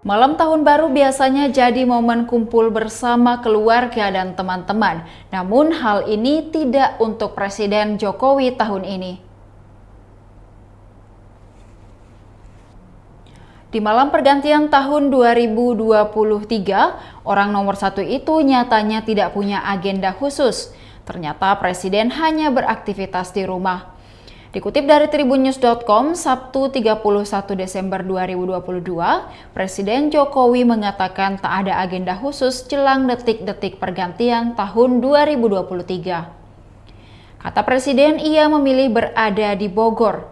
Malam tahun baru biasanya jadi momen kumpul bersama keluarga dan teman-teman. Namun hal ini tidak untuk Presiden Jokowi tahun ini. Di malam pergantian tahun 2023, orang nomor satu itu nyatanya tidak punya agenda khusus. Ternyata Presiden hanya beraktivitas di rumah. Dikutip dari tribunnews.com, Sabtu 31 Desember 2022, Presiden Jokowi mengatakan tak ada agenda khusus jelang detik-detik pergantian tahun 2023. Kata Presiden, ia memilih berada di Bogor.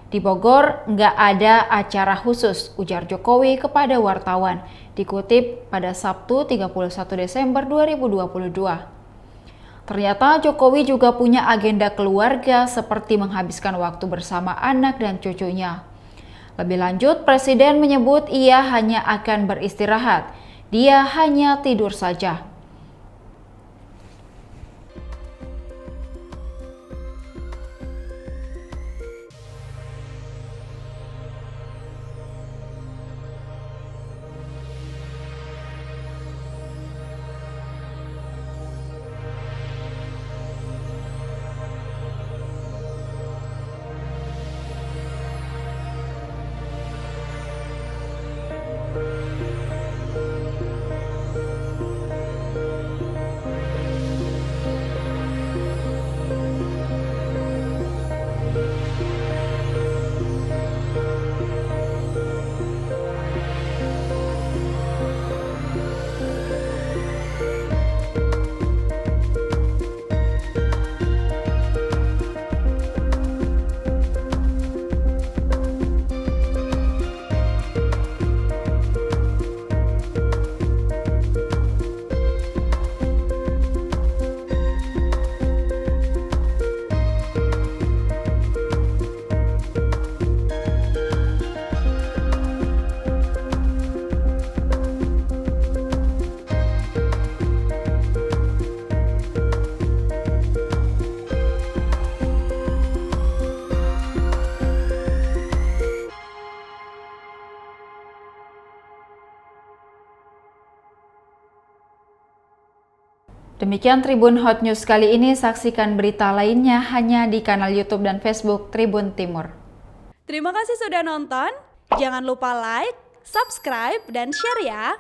Di Bogor nggak ada acara khusus, ujar Jokowi kepada wartawan. Dikutip pada Sabtu 31 Desember 2022. Ternyata Jokowi juga punya agenda keluarga seperti menghabiskan waktu bersama anak dan cucunya. Lebih lanjut, Presiden menyebut ia hanya akan beristirahat. Dia hanya tidur saja. Demikian Tribun Hot News kali ini, saksikan berita lainnya hanya di kanal YouTube dan Facebook Tribun Timur. Terima kasih sudah nonton, jangan lupa like, subscribe, dan share ya!